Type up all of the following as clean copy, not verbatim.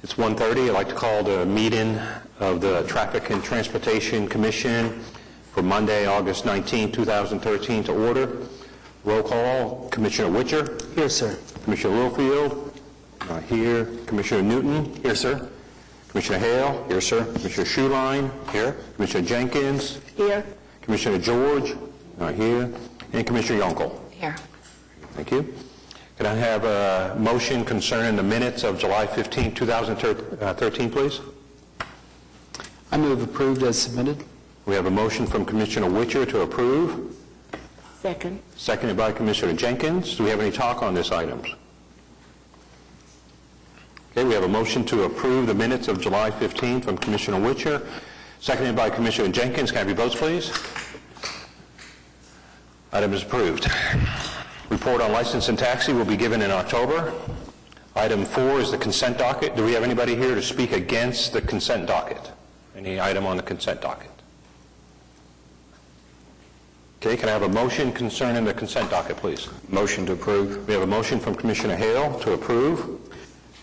It's 1:30. I'd like to call the meeting of the Traffic and Transportation Commission for Monday, August 19, 2013 to order. Roll call, Commissioner Witcher. Here, sir. Commissioner Littlefield. Not here. Commissioner Newton. Here, sir. Commissioner Hale. Here, sir. Commissioner Schuline. Here. Commissioner Jenkins. Here. Commissioner George. Not here. And Commissioner Yonkel. Here. Thank you. Can I have a motion concerning the minutes of July 15, 2013, please? I move approved as submitted. We have a motion from Commissioner Witcher to approve, Second. seconded by Commissioner Jenkins. Do we have any talk on this items? Okay, we have a motion to approve the minutes of July 15 from Commissioner Witcher, seconded by Commissioner Jenkins. Can I have your votes, please? Item is approved. Report on license and taxi will be given in October. Item 4 is the consent docket. Do we have anybody here to speak against the consent docket? Any item on the consent docket? Okay, can I have a motion concerning the consent docket, please? Motion to approve. We have a motion from Commissioner Hale to approve.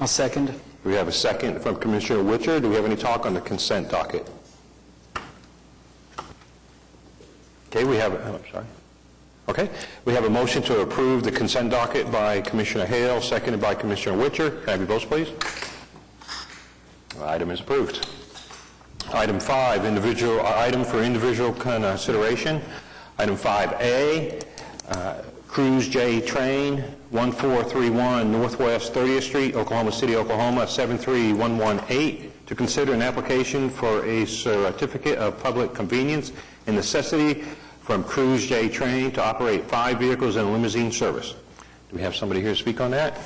I'll second. We have a second from Commissioner Witcher. Do we have any talk on the consent docket? Okay, we have, I'm sorry. Okay, we have a motion to approve the consent docket by Commissioner Hale, seconded by Commissioner Witcher. Can I have your votes, please? Item is approved. Item 5, item for individual consideration. Item 5A, Cruise J Train, 1431 Northwest 30th Street, Oklahoma City, Oklahoma, 73118, to consider an application for a certificate of public convenience and necessity from Cruise J Train to operate 5 vehicles in a limousine service. Do we have somebody here to speak on that?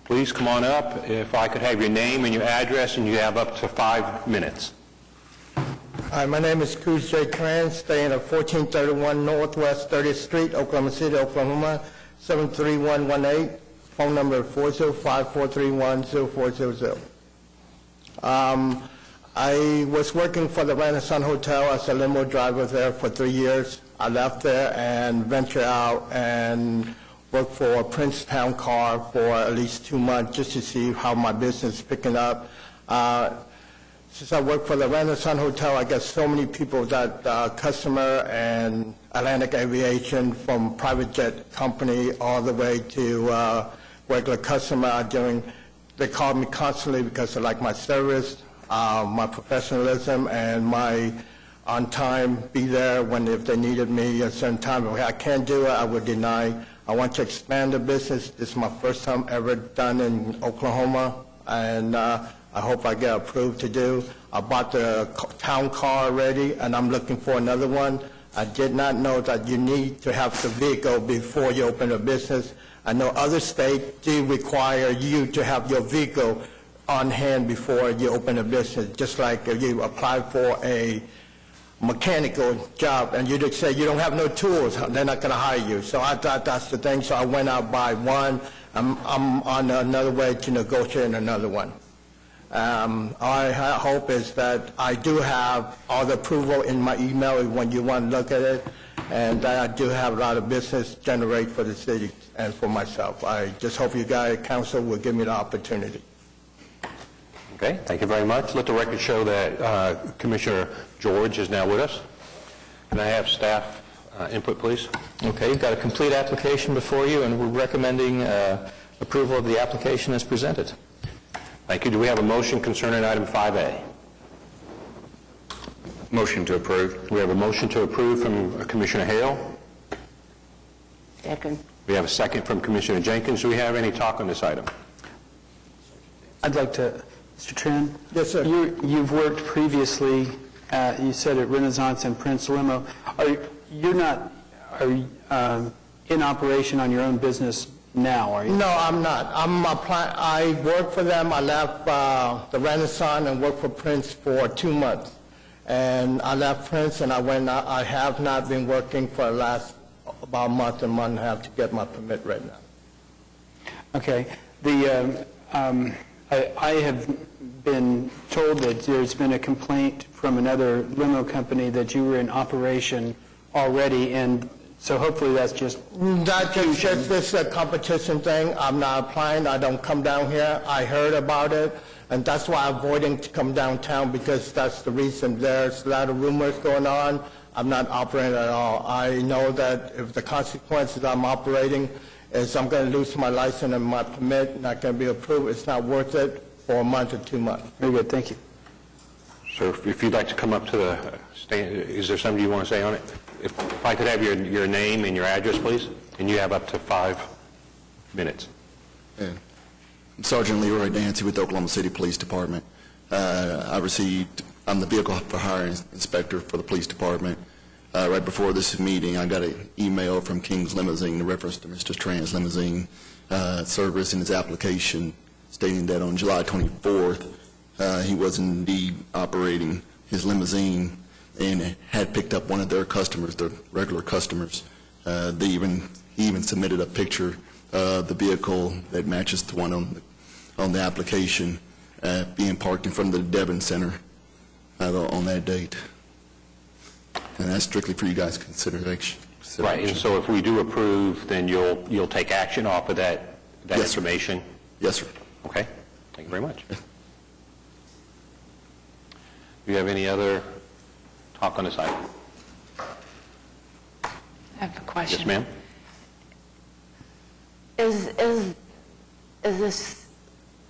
Please come on up. If I could have your name and your address, and you have up to 5 minutes. Hi, my name is Cruise J. Tran, staying at 1431 Northwest 30th Street, Oklahoma City, Oklahoma, 73118. Phone number 405-431-0400. I was working for the Renaissance Hotel as a limo driver there for 3 years. I left there and ventured out and worked for Princetown Car for at least 2 months just to see how my business is picking up. Since I work for the Renaissance Hotel, I get so many people that customer and Atlantic Aviation, from private jet company all the way to regular customer are doing. They call me constantly because they like my service, my professionalism, and my on time, be there when if they needed me at a certain time. If I can't do it, I would deny. I want to expand the business. This is my first time ever done in Oklahoma, and I hope I get approved to do. I bought the town car already, and I'm looking for another one. I did not know that you need to have the vehicle before you open a business. I know other states do require you to have your vehicle on hand before you open a business, just like if you apply for a mechanical job and you just say you don't have no tools, they're not going to hire you. So I thought that's the thing, so I went out by one. I'm on another way to negotiate another one. I hope is that I do have all the approval in my email when you want to look at it, and that I do have a lot of business generate for the city and for myself. I just hope you guys, council, will give me the opportunity. Okay, thank you very much. Let the record show that Commissioner George is now with us. Can I have staff input, please? Okay, you've got a complete application before you, and we're recommending approval of the application as presented. Thank you. Do we have a motion concerning item 5A? Motion to approve. We have a motion to approve from Commissioner Hale. Second. We have a second from Commissioner Jenkins. Do we have any talk on this item? I'd like to, Mr. Tran? Yes, sir. You've worked previously, you said at Renaissance and Prince Limo. You're not in operation on your own business now, are you? No, I'm not. I work for them. I left the Renaissance and worked for Prince for 2 months. And I left Prince and I have not been working for the last about a month and a half to get my permit right now. Okay. I have been told that there's been a complaint from another limo company that you were in operation already, and So hopefully that's just, Not just this a competition thing. I'm not applying. I don't come down here. I heard about it, and that's why I'm avoiding to come downtown, because that's the reason. There's a lot of rumors going on. I'm not operating at all. I know that if the consequences I'm operating is I'm going to lose my license and my permit, not going to be approved, it's not worth it for a month or 2 months. very good, thank you. So if you'd like to come up to the stand, is there something you want to say on it? If I could have your name and your address, please, and you have up to 5 minutes. Yeah. Sergeant Leroy Dancy with the Oklahoma City Police Department. I'm the vehicle for hire inspector for the police department. Right before this meeting, I got an email from King's Limousine in reference to Mr. Tran's limousine service in his application, stating that on July 24th, he was indeed operating his limousine and had picked up one of their customers, their regular customers. He even submitted a picture of the vehicle that matches the one on the application being parked in front of the Devon Center on that date. And that's strictly for you guys' consideration. Right, and so if we do approve, then you'll take action off of that Yes, sir. information? Yes, sir. Okay, thank you very much. Do you have any other talk on this item? I have a question. Yes, ma'am? Is this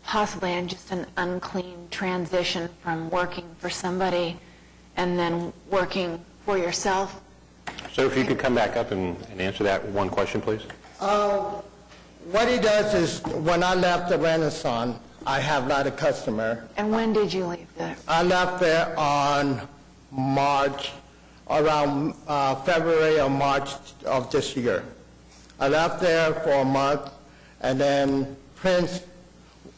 possibly just an unclean transition from working for somebody and then working for yourself? So if you could come back up and answer that one question, please? What he does is, when I left the Renaissance, I have a lot of customers. And when did you leave there? I left there on March, around February or March of this year. I left there for a month, and then Prince,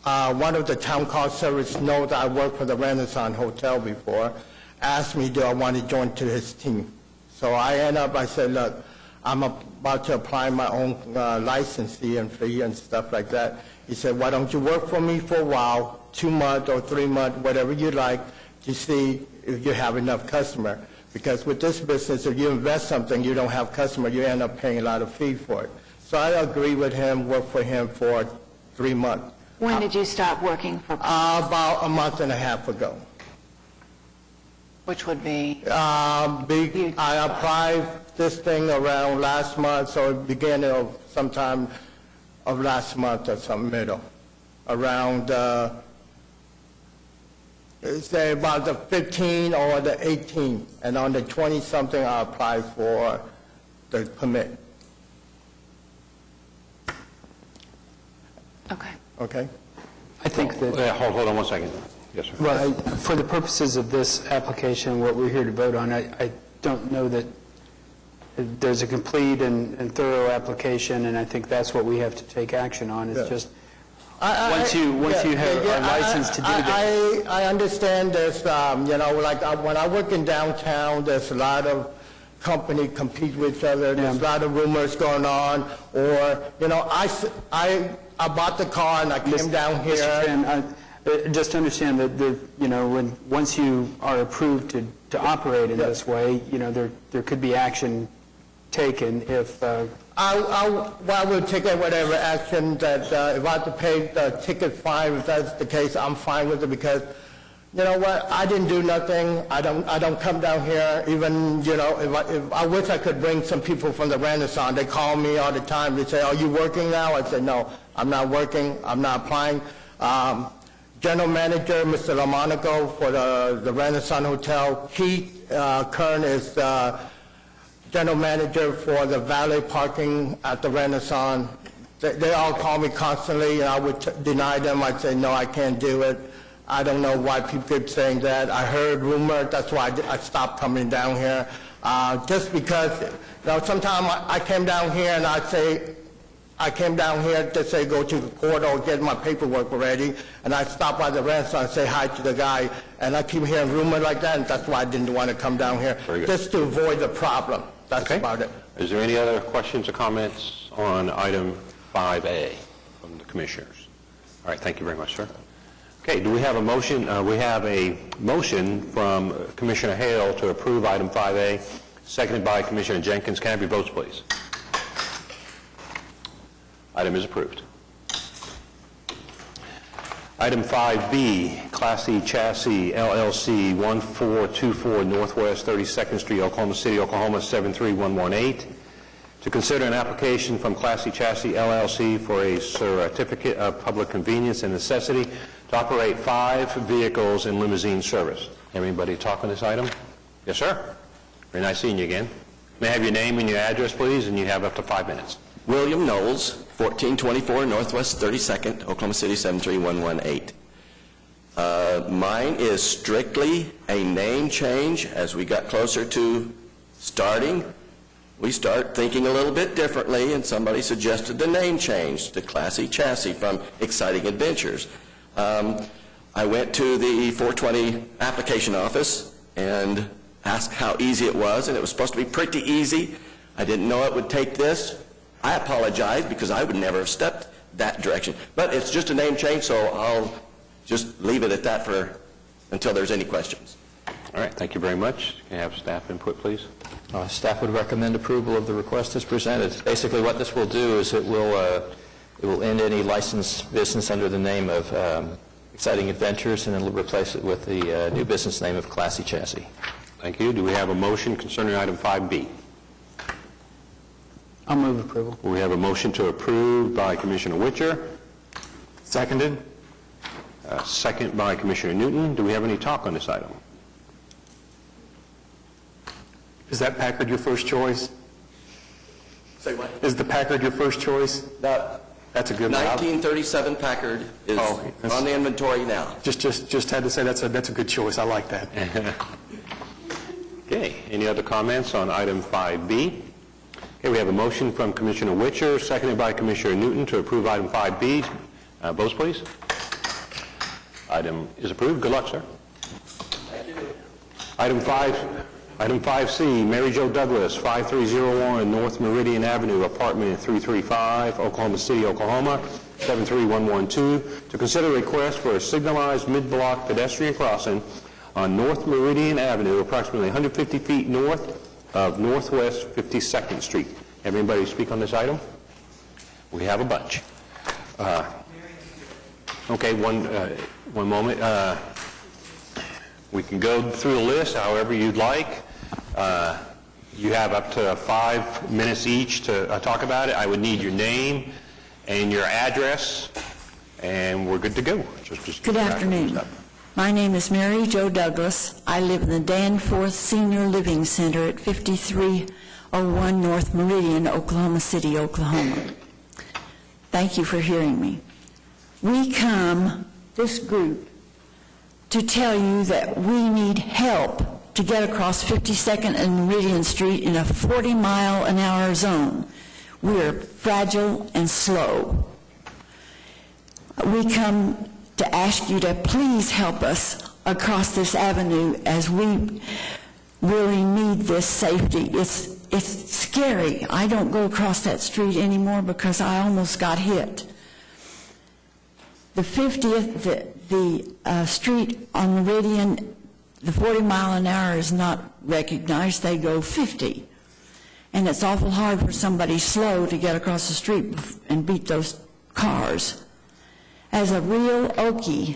one of the town call service, knows that I worked for the Renaissance Hotel before, asked me, do I want to join to his team? So I said, look, I'm about to apply my own license fee and stuff like that. He said, why don't you work for me for a while, 2 months or 3 months, whatever you like, to see if you have enough customer. Because with this business, if you invest something, you don't have customer, you end up paying a lot of fee for it. So I agree with him, work for him for 3 months. When did you stop working for, About a month and a half ago. which would be? I applied this thing around last month, so beginning of sometime of last month or some middle, around, say about the 15th or the 18th, and on the 20-something I applied for the permit, Okay. okay? I think that, Hold on one second. Yes, sir. well, for the purposes of this application, what we're here to vote on, I don't know that there's a complete and thorough application, and I think that's what we have to take action on. It's Yeah. just, once you have a license to do that. I understand there's, when I work in downtown, there's a lot of company compete with each other, there's a lot of rumors going on, or, I bought the car and I came down here. Mr. Tran, just understand that, once you are approved to operate in this way, there could be action taken if, I will take whatever action that, if I have to pay the ticket fine, if that's the case, I'm fine with it, because, you know what, I didn't do nothing, I don't come down here, even, if I wish I could bring some people from the Renaissance, they call me all the time, they say, are you working now? I say, no, I'm not working, I'm not applying. General Manager, Mr. Lamonaco, for the Renaissance Hotel, Keith Kern is General Manager for the valet parking at the Renaissance. They all call me constantly, and I would deny them. I'd say, no, I can't do it. I don't know why people keep saying that. I heard rumor, that's why I stopped coming down here. Just because, sometimes I came down here and I came down here to say go to the court or get my paperwork ready, and I stop by the Renaissance and say hi to the guy, and I keep hearing rumor like that, and that's why I didn't want to come down here, Very good. just to avoid the problem. That's Okay. about it. Is there any other questions or comments on item 5A from the commissioners? All right, thank you very much, sir. Okay, do we have a motion? We have a motion from Commissioner Hale to approve item 5A, seconded by Commissioner Jenkins. Can I have your votes, please? Item is approved. Item 5B, Class E Chassis LLC, 1424 Northwest 32nd Street, Oklahoma City, Oklahoma 73118. To consider an application from Class E Chassis LLC for a certificate of public convenience and necessity to operate 5 vehicles in limousine service. Everybody talk on this item? Yes, sir. Very nice seeing you again. May I have your name and your address, please, and you have up to 5 minutes. William Knowles, 1424 Northwest 32nd, Oklahoma City 73118. Mine is strictly a name change. As we got closer to starting, we start thinking a little bit differently, and somebody suggested the name change to Class E Chassis from Exciting Adventures. I went to the 420 application office and asked how easy it was, and it was supposed to be pretty easy. I didn't know it would take this. I apologize because I would never have stepped that direction. But it's just a name change, so I'll just leave it at that until there's any questions. All right, thank you very much. Can I have staff input, please? Staff would recommend approval of the request as presented. Basically, what this will do is it will end any licensed business under the name of Exciting Adventures, and it'll replace it with the new business name of Class E Chassis. Thank you. Do we have a motion concerning item 5B? I'll move approval. We have a motion to approve by Commissioner Witcher, Seconded. second by Commissioner Newton. Do we have any talk on this item? Is that Packard your first choice? Say what? Is the Packard your first choice? That's a good one. 1937 Packard is that's- on the inventory now. Just had to say that's a good choice. I like that. Okay, any other comments on item 5B? Okay, we have a motion from Commissioner Witcher, seconded by Commissioner Newton to approve item 5B. Votes, please. Item is approved. Good luck, sir. Thank you. Item 5C, Mary Jo Douglas, 5301 North Meridian Avenue, apartment 335, Oklahoma City, Oklahoma, 73112, to consider a request for a signalized mid-block pedestrian crossing on North Meridian Avenue, approximately 150 feet north of Northwest 52nd Street. Have anybody speak on this item? We have a bunch. Okay, one moment. We can go through the list however you'd like. You have up to 5 minutes each to talk about it. I would need your name and your address, and we're good to go. Just Good afternoon. My name is Mary Jo Douglas. I live in the Danforth Senior Living Center at 5301 North Meridian, Oklahoma City, Oklahoma. Thank you for hearing me. We come, this group, to tell you that we need help to get across 52nd and Meridian Street in a 40-mile-an-hour zone. We're fragile and slow. We come to ask you to please help us across this avenue as we really need this safety. It's scary. I don't go across that street anymore because I almost got hit. The 50th, the street on Meridian, the 40-mile-an-hour is not recognized. They go 50. And it's awful hard for somebody slow to get across the street and beat those cars. As a real Okie,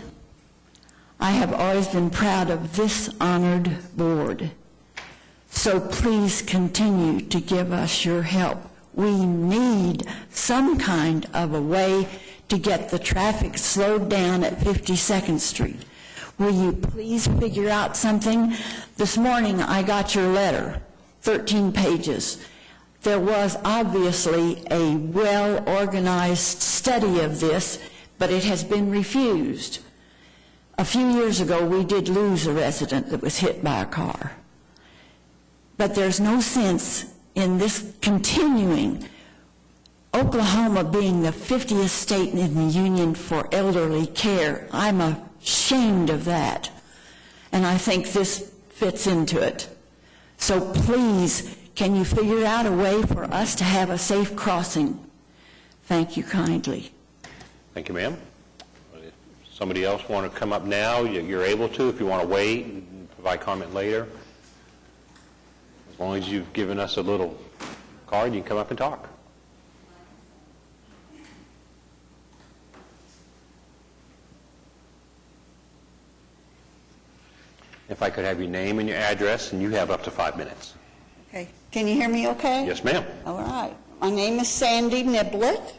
I have always been proud of this honored board. So please continue to give us your help. We need some kind of a way to get the traffic slowed down at 52nd Street. Will you please figure out something? This morning I got your letter, 13 pages. There was obviously a well-organized study of this, but it has been refused. A few years ago, we did lose a resident that was hit by a car. But there's no sense in this continuing. Oklahoma being the 50th state in the union for elderly care, I'm ashamed of that. And I think this fits into it. So please, can you figure out a way for us to have a safe crossing? Thank you kindly. Thank you, ma'am. If somebody else want to come up now, you're able to. If you want to wait and provide comment later. As long as you've given us a little card, you can come up and talk. If I could have your name and your address, and you have up to 5 minutes. Okay. Can you hear me okay? Yes, ma'am. All right. My name is Sandy Niblett.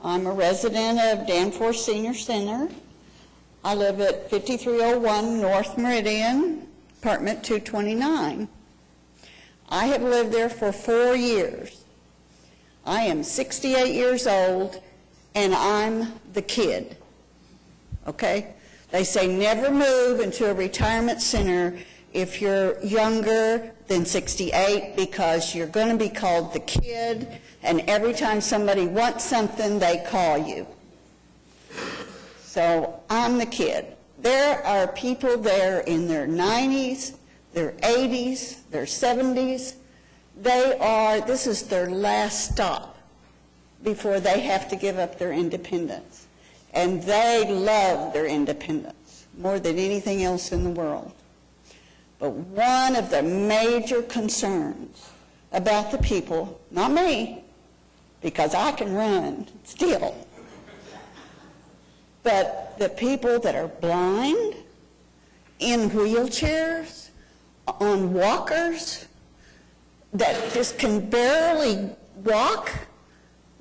I'm a resident of Danforth Senior Center. I live at 5301 North Meridian, apartment 229. I have lived there for 4 years. I am 68 years old, and I'm the kid. Okay? They say never move into a retirement center if you're younger than 68 because you're going to be called the kid, and every time somebody wants something, they call you. So I'm the kid. There are people there in their 90s, their 80s, their 70s. This is their last stop before they have to give up their independence. And they love their independence more than anything else in the world. But one of the major concerns about the people, not me, because I can run still, but the people that are blind, in wheelchairs, on walkers, that just can barely walk,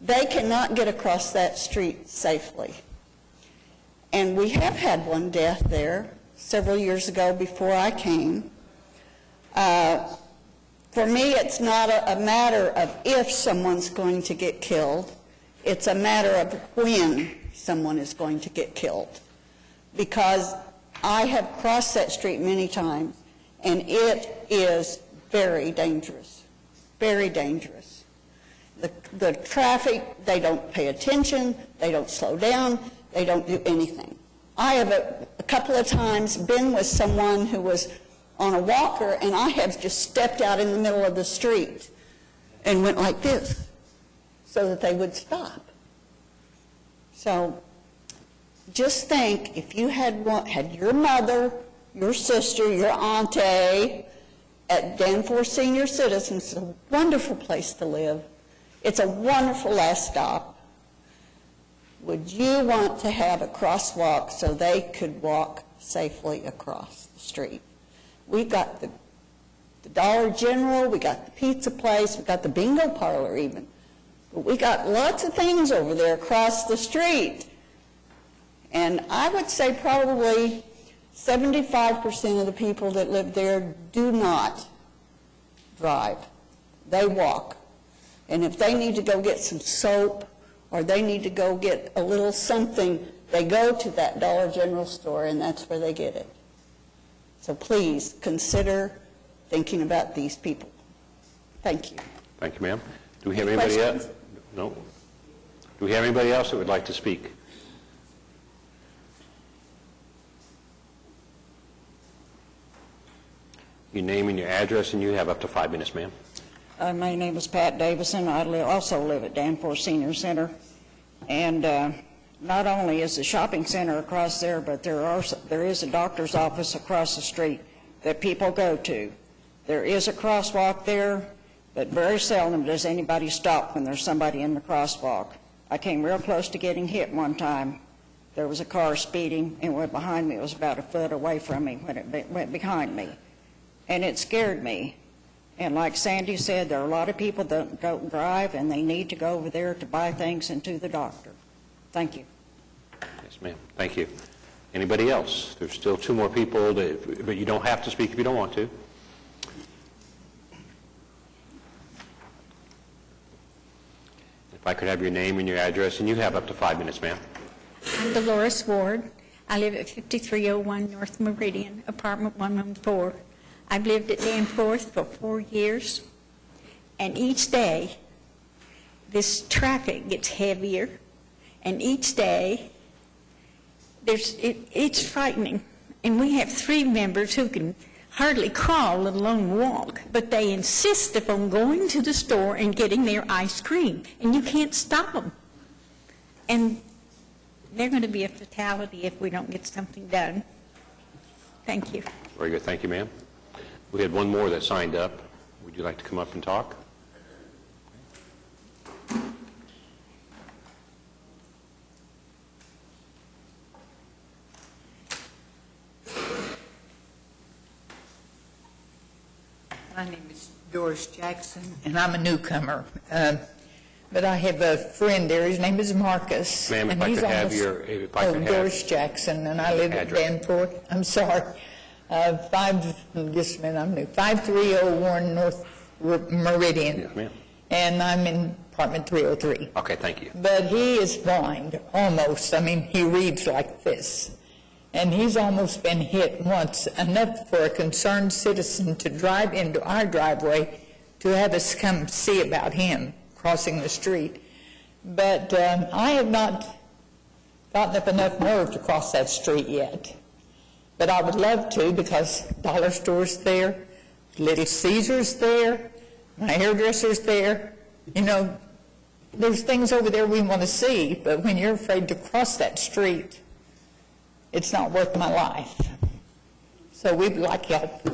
they cannot get across that street safely. And we have had one death there several years ago before I came. For me, it's not a matter of if someone's going to get killed. It's a matter of when someone is going to get killed. Because I have crossed that street many times, and it is very dangerous, very dangerous. The traffic, they don't pay attention, they don't slow down, they don't do anything. I have a couple of times been with someone who was on a walker, and I have just stepped out in the middle of the street and went like this so that they would stop. So just think, if you had your mother, your sister, your auntie at Danforth Senior Citizens, it's a wonderful place to live. It's a wonderful last stop. Would you want to have a crosswalk so they could walk safely across the street? We've got the Dollar General, we got the pizza place, we got the bingo parlor even. But we got lots of things over there across the street. And I would say probably 75% of the people that live there do not drive. They walk. And if they need to go get some soap or they need to go get a little something, they go to that Dollar General store, and that's where they get it. So please consider thinking about these people. Thank you. Thank you, ma'am. Do we have Any anybody questions? else? No. Do we have anybody else that would like to speak? Your name and your address, and you have up to 5 minutes, ma'am. My name is Pat Davison. I also live at Danforth Senior Center. And not only is the shopping center across there, but there is a doctor's office across the street that people go to. There is a crosswalk there, but very seldom does anybody stop when there's somebody in the crosswalk. I came real close to getting hit one time. There was a car speeding and went behind me. It was about a foot away from me when it went behind me. And it scared me. And like Sandy said, there are a lot of people that don't drive, and they need to go over there to buy things and to the doctor. Thank you. Yes, ma'am. Thank you. Anybody else? There's still 2 more people, but you don't have to speak if you don't want to. If I could have your name and your address, and you have up to 5 minutes, ma'am. I'm Dolores Ward. I live at 5301 North Meridian, apartment 114. I've lived at Danforth for 4 years, and each day this traffic gets heavier, and each day it's frightening. And we have 3 members who can hardly crawl, let alone walk, but they insist upon going to the store and getting their ice cream, and you can't stop them. And they're going to be a fatality if we don't get something done. Thank you. Very good. Thank you, ma'am. We had one more that signed up. Would you like to come up and talk? My name is Doris Jackson, and I'm a newcomer. But I have a friend there. His name is Marcus. Ma'am, if and I he's could have almost- your, if I could have... Doris Jackson, and I live at Address. Danforth. I'm sorry. Just a minute, I'm new. 5301 North Meridian. Yes, ma'am. And I'm in apartment 303. Okay, thank you. But he is blind, almost. I mean, he reads like this. And he's almost been hit once, enough for a concerned citizen to drive into our driveway to have us come see about him crossing the street. But I have not gotten up enough nerve to cross that street yet. But I would love to, because dollar store's there, Little Caesar's there, my hairdresser's there. You know, there's things over there we want to see, but when you're afraid to cross that street, it's not worth my life. So we'd like help,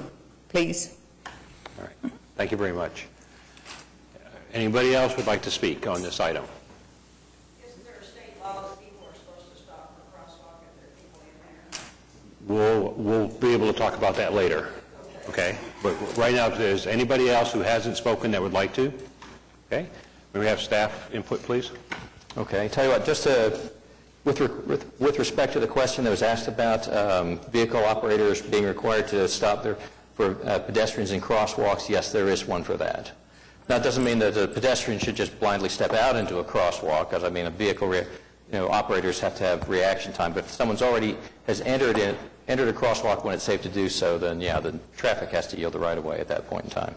please. All right. Thank you very much. Anybody else would like to speak on this item? Isn't there a state law that people are supposed to stop for crosswalk if there are people in there? We'll be able to talk about that later, okay? But right now, if there's anybody else who hasn't spoken that would like to, okay? May we have staff input, please? Okay, tell you what, just with respect to the question that was asked about vehicle operators being required to stop there for pedestrians in crosswalks, yes, there is one for that. Now, it doesn't mean that a pedestrian should just blindly step out into a crosswalk, because I mean, a vehicle, operators have to have reaction time. But if someone's already has entered a crosswalk when it's safe to do so, then yeah, the traffic has to yield the right of way at that point in time.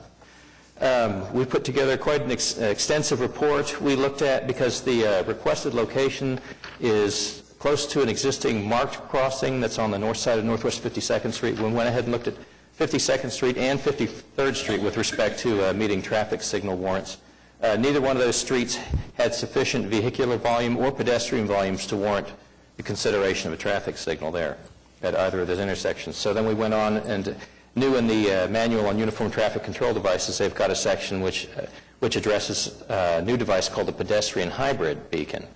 We put together quite an extensive report. We looked at, because the requested location is close to an existing marked crossing that's on the north side of Northwest 52nd Street. We went ahead and looked at 52nd Street and 53rd Street with respect to meeting traffic signal warrants. Neither one of those streets had sufficient vehicular volume or pedestrian volumes to warrant the consideration of a traffic signal there at either of those intersections. So then we went on, and new in the manual on uniform traffic control devices, they've got a section which addresses a new device called a pedestrian hybrid beacon.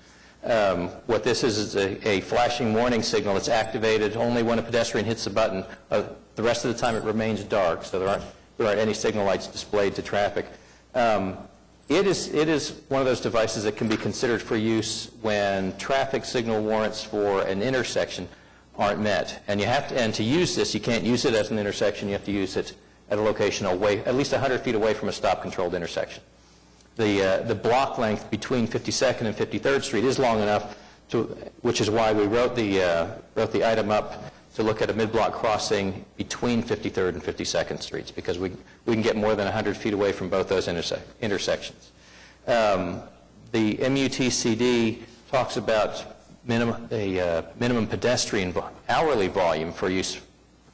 What this is a flashing warning signal that's activated only when a pedestrian hits the button. The rest of the time it remains dark, so there aren't any signal lights displayed to traffic. It is one of those devices that can be considered for use when traffic signal warrants for an intersection aren't met. And to use this, you can't use it as an intersection. You have to use it at a location away, at least 100 feet away from a stop-controlled intersection. The block length between 52nd and 53rd Street is long enough which is why we wrote the item up to look at a mid-block crossing between 53rd and 52nd Streets, because we can get more than 100 feet away from both those intersections. The MUTCD talks about minimum pedestrian hourly volume for use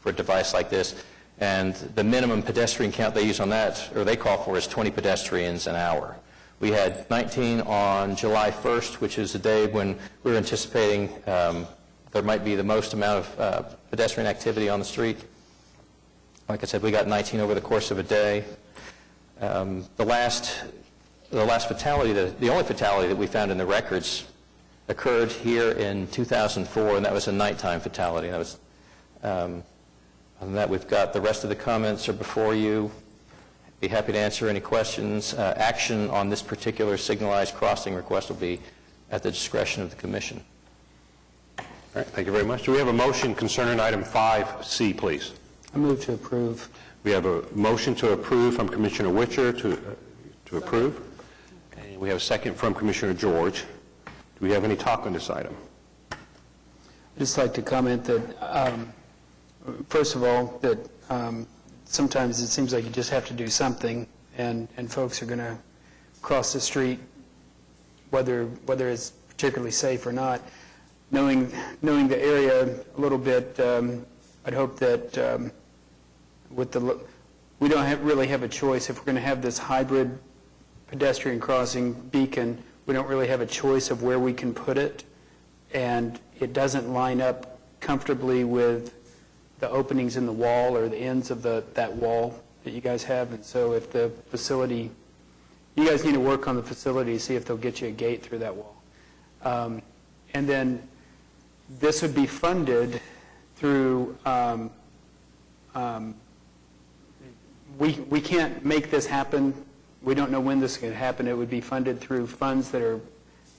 for a device like this, and the minimum pedestrian count they use on that, or they call for, is 20 pedestrians an hour. We had 19 on July 1st, which is the day when we were anticipating there might be the most amount of pedestrian activity on the street. Like I said, we got 19 over the course of a day. The last fatality, the only fatality that we found in the records, occurred here in 2004, and that was a nighttime fatality. That was, other than that, we've got the rest of the comments are before you. Be happy to answer any questions. Action on this particular signalized crossing request will be at the discretion of the Commission. All right, thank you very much. Do we have a motion concerning item 5C, please? I move to approve. We have a motion to approve from Commissioner Witcher to approve. And we have a second from Commissioner George. Do we have any talk on this item? I'd just like to comment that, first of all, that sometimes it seems like you just have to do something, and folks are going to cross the street, whether it's particularly safe or not. Knowing the area a little bit, I'd hope that we don't really have a choice. If we're going to have this hybrid pedestrian crossing beacon, we don't really have a choice of where we can put it, and it doesn't line up comfortably with the openings in the wall or the ends of that wall. that you guys have, and so if the facility, you guys need to work on the facility, see if they'll get you a gate through that wall. And then this would be funded through, we can't make this happen. We don't know when this is going to happen. It would be funded through funds that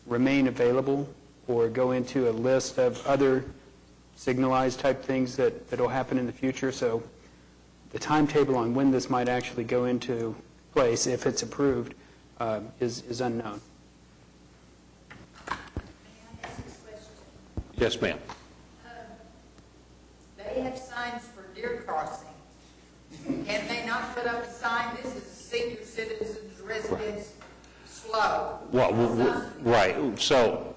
remain available or go into a list of other signalized type things that will happen in the future. So the timetable on when this might actually go into place, if it's approved, is unknown. Yes, ma'am. They have signs for deer crossing. Can they not put up a sign, this is senior citizens residence, slow? Well, right. So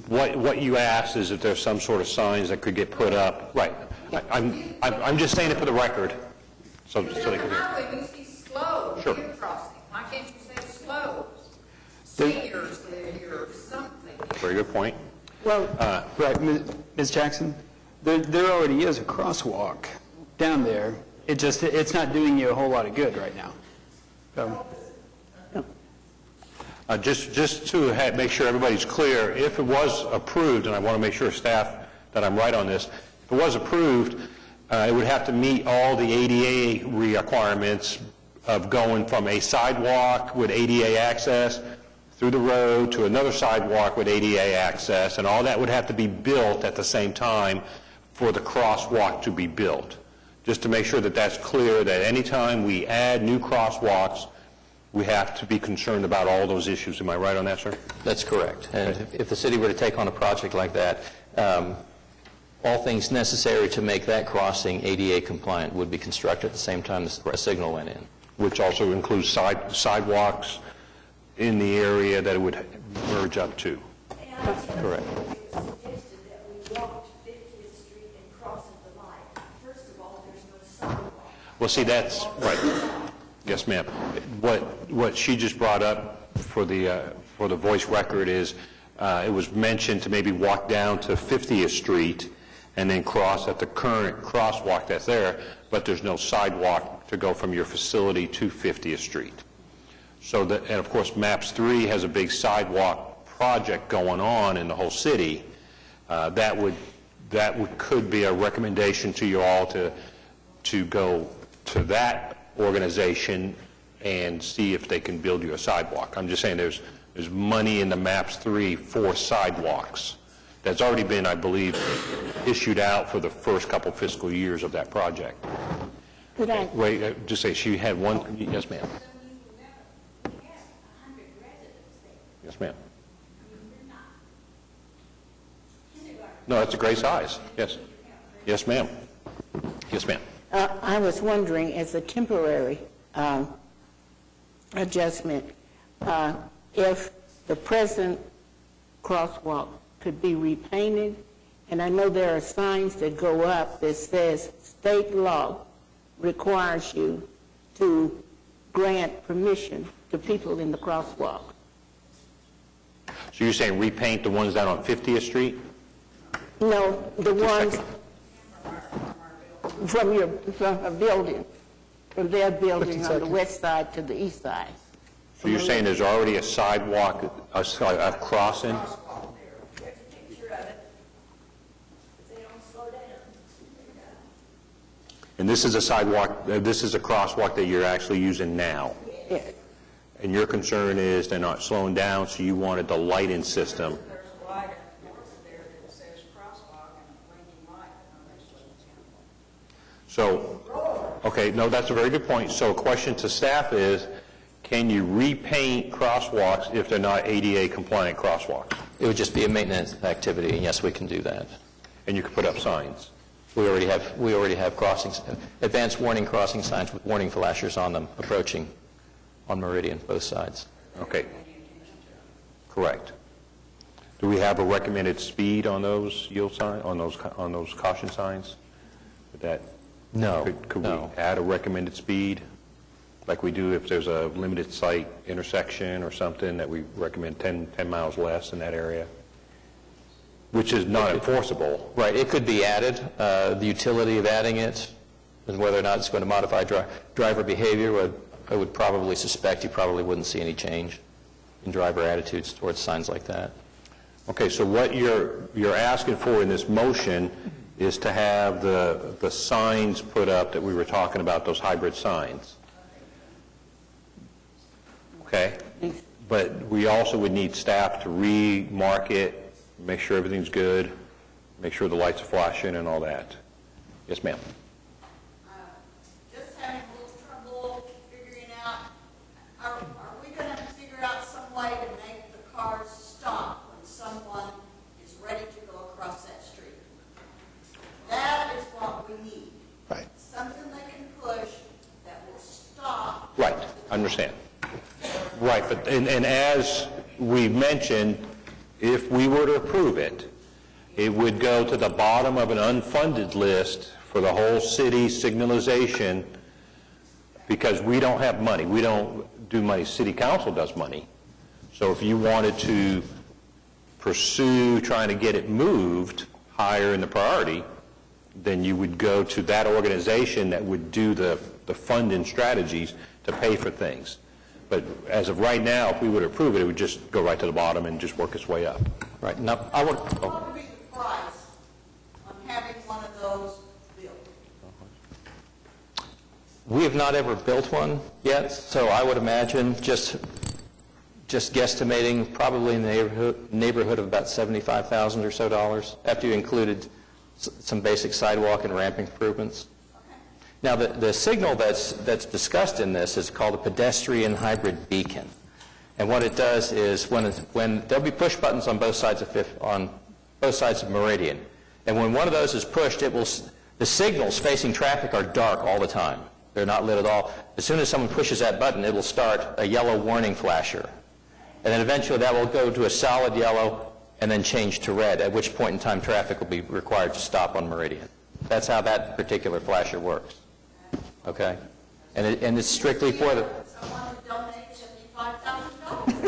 what you asked is if there's some sort of signs that could get put up. Right. I'm just saying it for the record, so they can hear. Highway, you see slow, Sure. deer crossing. Why can't you say slows? Seniors live here or something. Very good point. Well, right, Ms. Jackson, there already is a crosswalk down there. It's not doing you a whole lot of good right now. Just to make sure everybody's clear, if it was approved, and I want to make sure staff that I'm right on this, if it was approved, it would have to meet all the ADA requirements of going from a sidewalk with ADA access through the road to another sidewalk with ADA access, and all that would have to be built at the same time for the crosswalk to be built. Just to make sure that that's clear, that anytime we add new crosswalks, we have to be concerned about all those issues. Am I right on that, sir? That's correct. And if the city were to take on a project like that, all things necessary to make that crossing ADA compliant would be constructed at the same time the signal went in. Which also includes sidewalks in the area that it would merge up to. Correct. Well, see, that's right. Yes, ma'am. What she just brought up for the voice record is it was mentioned to maybe walk down to 50th Street and then cross at the current crosswalk that's there, but there's no sidewalk to go from your facility to 50th Street. So that, and of course, MAPS 3 has a big sidewalk project going on in the whole city. That could be a recommendation to you all to go to that organization and see if they can build you a sidewalk. I'm just saying there's money in the MAPS 3 for sidewalks. That's already been, I believe, issued out for the first couple fiscal years of that project. Could I? Wait, just say she had one. Yes, ma'am. Yes, ma'am. No, that's a great size. Yes. Yes, ma'am. Yes, ma'am. I was wondering, as a temporary adjustment, if the present crosswalk could be repainted, and I know there are signs that go up that says state law requires you to grant permission to people in the crosswalk. So you're saying repaint the ones down on 50th Street? No, the ones from a building, from their building on the west side to the east side. So you're saying there's already a sidewalk, a crossing? And this is a sidewalk, this is a crosswalk that you're actually using now? Yes. And your concern is they're not slowing down, so you wanted the lighting system. There's a light north there that says crosswalk and a blinking light. So, okay, no, that's a very good point. So a question to staff is, can you repaint crosswalks if they're not ADA compliant crosswalks? It would just be a maintenance activity, and yes, we can do that. And you could put up signs? We already have crossings, advanced warning crossing signs with warning flashers on them approaching on Meridian, both sides. Okay. Correct. Do we have a recommended speed on those yield sign, on those caution signs? No. Could no. we add a recommended speed, like we do if there's a limited site intersection or something that we recommend 10 miles less in that area? Which is not enforceable. Right. It could be added. The utility of adding it And whether or not it's going to modify driver behavior, I would probably suspect you probably wouldn't see any change in driver attitudes towards signs like that. Okay, so what you're asking for in this motion is to have the signs put up that we were talking about, those hybrid signs. Okay? But we also would need staff to remark it, make sure everything's good, make sure the lights are flashing and all that. Yes, ma'am. Just having a little trouble figuring out, are we going to figure out some way to make the cars stop when someone is ready to go across that street? That is what we need. Right. Something they can push that will stop. Right, understand. Right, but, and as we mentioned, if we were to approve it, it would go to the bottom of an unfunded list for the whole city signalization, because we don't have money. We don't do money. City council does money. So if you wanted to pursue trying to get it moved higher in the priority, then you would go to that organization that would do the funding strategies to pay for things. But as of right now, if we would approve it, it would just go right to the bottom and just work its way up. Right. Now, I would... What would be the price on having one of those built? We have not ever built one yet, so I would imagine just guesstimating probably in the neighborhood of about $75,000 or so dollars, after you included some basic sidewalk and ramp improvements. Now, the signal that's discussed in this is called a pedestrian hybrid beacon. And what it does is when there'll be push buttons on both sides of Meridian. And when one of those is pushed, the signals facing traffic are dark all the time. They're not lit at all. As soon as someone pushes that button, it will start a yellow warning flasher. And then eventually that will go to a solid yellow and then change to red, at which point in time traffic will be required to stop on Meridian. That's how that particular flasher works. Okay? And it's strictly for the... Someone would donate $75,000.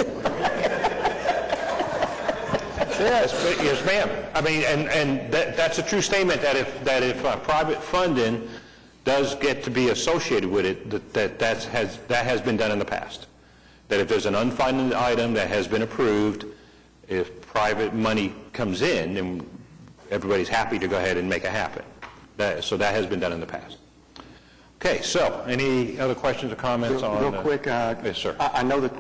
Yes, ma'am. I mean, and that's a true statement, that if private funding does get to be associated with it, that has been done in the past. That if there's an unfunded item that has been approved, if private money comes in, then everybody's happy to go ahead and make it happen. So that has been done in the past. Okay, so any other questions or comments on... Real quick, yes, sir. I know that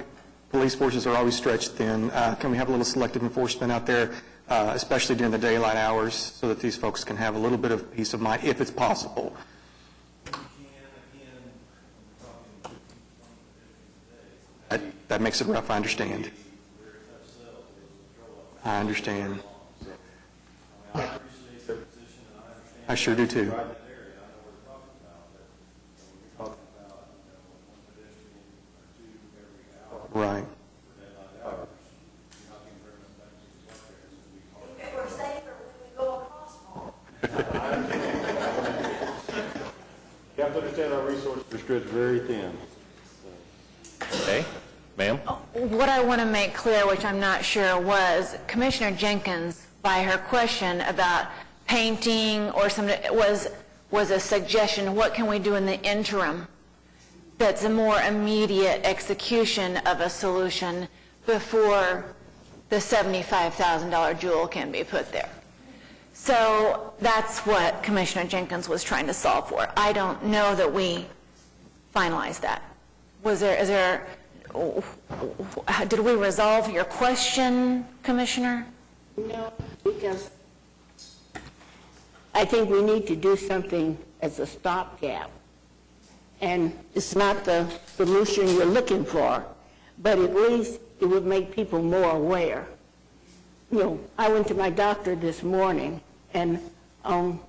police forces are always stretched thin. Can we have a little selective enforcement out there, especially during the daylight hours, so that these folks can have a little bit of peace of mind, if it's possible? That makes it rough, I understand. I understand. I sure do too. Right. If it were safer, we would go across more. You have to understand our resources are stretched very thin. Okay, ma'am? What I want to make clear, which I'm not sure, was Commissioner Jenkins, by her question about painting or something, was a suggestion, what can we do in the interim that's a more immediate execution of a solution before the $75,000 jewel can be put there. So that's what Commissioner Jenkins was trying to solve for. I don't know that we finalized that. Did we resolve your question, Commissioner? No, because I think we need to do something as a stopgap. And it's not the solution you're looking for, but at least it would make people more aware. You know, I went to my doctor this morning, and on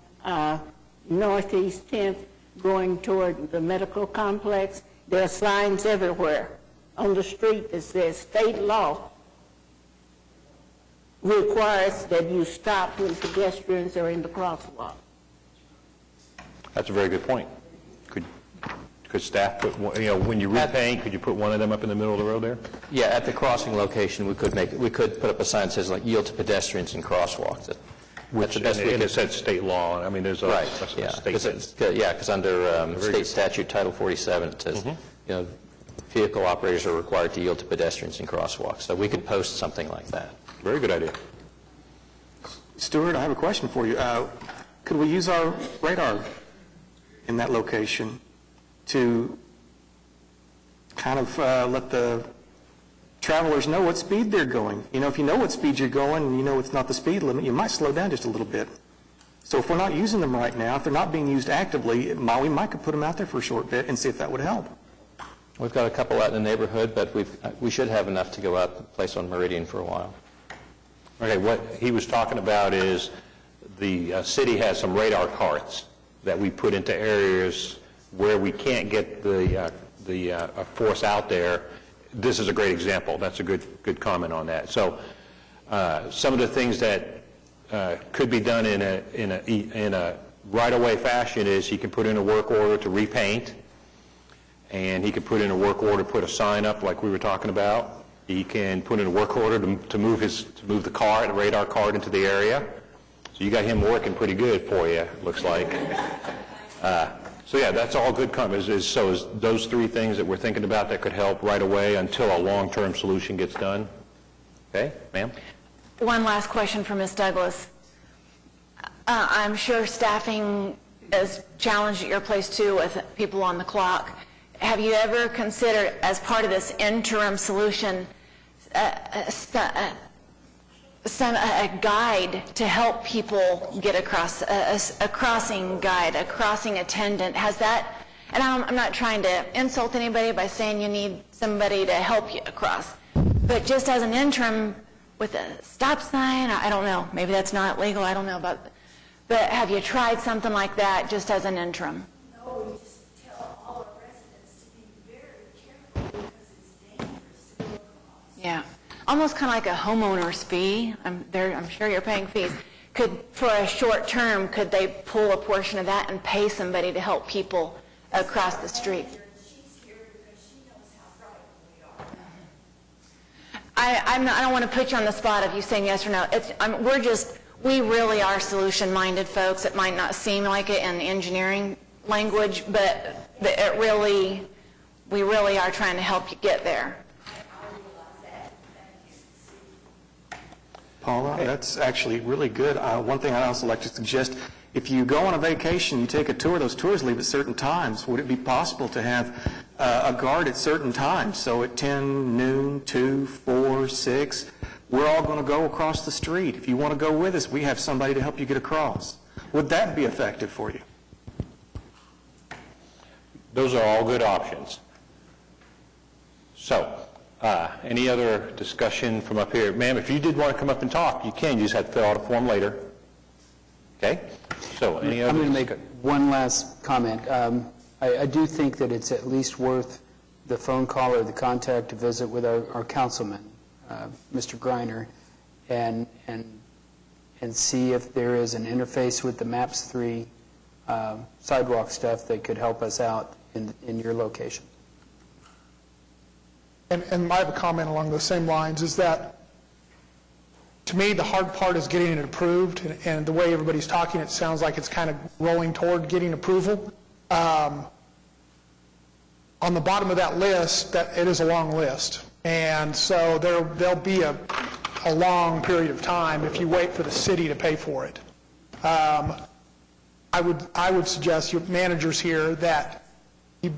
Northeast 10th, going toward the medical complex, there are signs everywhere on the street that says state law requires that you stop when pedestrians are in the crosswalk. That's a very good point. Could staff put, when you repaint, could you put one of them up in the middle of the road there? Yeah, at the crossing location, we could put up a sign that says, like, yield to pedestrians and crosswalks. Which, the best we and can... it said state law, I mean, there's a Right, a yeah. state... Because under state statute, Title 47, it says, vehicle operators are required to yield to pedestrians in crosswalks. So we could post something like that. Very good idea. Stuart, I have a question for you. Could we use our radar in that location to kind of let the travelers know what speed they're going? You know, if you know what speed you're going and you know it's not the speed limit, you might slow down just a little bit. So if we're not using them right now, if they're not being used actively, we might could put them out there for a short bit and see if that would help. We've got a couple out in the neighborhood, but we should have enough to go out and place on Meridian for a while. Okay, what he was talking about is the city has some radar carts that we put into areas where we can't get the force out there. This is a great example. That's a good comment on that. So some of the things that could be done in a right-of-way fashion is he can put in a work order to repaint, and he could put in a work order to put a sign up like we were talking about. He can put in a work order to move the cart, the radar cart, into the area. So you got him working pretty good for you, it looks like. So yeah, that's all good comments. So is those three things that we're thinking about that could help right away until a long-term solution gets done? Okay, ma'am? One last question for Ms. Douglas. I'm sure staffing is challenged at your place too with people on the clock. Have you ever considered, as part of this interim solution, a guide to help people get across, a crossing guide, a crossing attendant? Has that, and I'm not trying to insult anybody by saying you need somebody to help you across, but just as an interim with a stop sign, I don't know, maybe that's not legal, I don't know about, but have you tried something like that just as an interim? No, we just tell all our residents to be very careful because it's dangerous to go across. Yeah, almost kind of like a homeowner's fee. I'm sure you're paying fees. For a short term, could they pull a portion of that and pay somebody to help people across the street? She's here because she knows how frightened we are. I don't want to put you on the spot of you saying yes or no. We really are solution-minded folks. It might not seem like it in engineering language, but we really are trying to help you get there. Paula, that's actually really good. One thing I'd also like to suggest, if you go on a vacation, you take a tour, those tours leave at certain times. Would it be possible to have a guard at certain times? So at 10, noon, 2, 4, 6, we're all going to go across the street. If you want to go with us, we have somebody to help you get across. Would that be effective for you? Those are all good options. So, any other discussion from up here? Ma'am, if you did want to come up and talk, you can. You just have to fill out a form later. Okay? So, any other? I'm going to make one last comment. I do think that it's at least worth the phone call or the contact to visit with our councilman, Mr. Greiner, and see if there is an interface with the MAPS 3 sidewalk stuff that could help us out in your location. And I have a comment along those same lines, is that, to me, the hard part is getting it approved, and the way everybody's talking, it sounds like it's kind of rolling toward getting approval. On the bottom of that list, it is a long list, and so there'll be a long period of time if you wait for the city to pay for it. I would suggest your managers here that you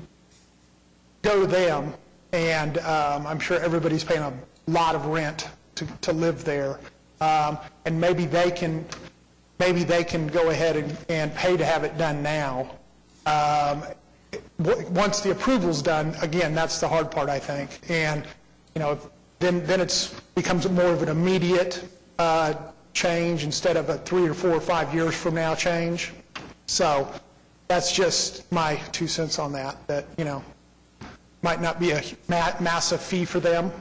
go to them, and I'm sure everybody's paying a lot of rent to live there, and maybe they can go ahead and pay to have it done now. Once the approval's done, again, that's the hard part, I think, and then it becomes more of an immediate change instead of a 3 or 4 or 5 years from now change. So that's just my 2 cents on that might not be a massive fee for them,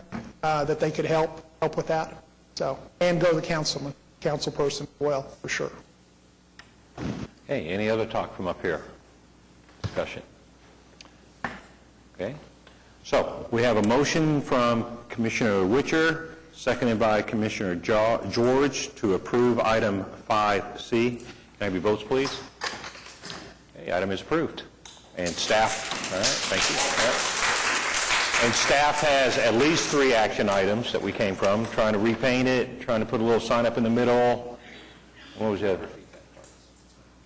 that they could help with that. So, and go to the council person as well, for sure. Hey, any other talk from up here? Discussion. Okay. So we have a motion from Commissioner Witcher, seconded by Commissioner George to approve item 5C. Can I have your votes, please? Okay, item is approved. And staff, all right, thank you. All right. And staff has at least 3 action items that we came from, trying to repaint it, trying to put a little sign up in the middle. What was the other?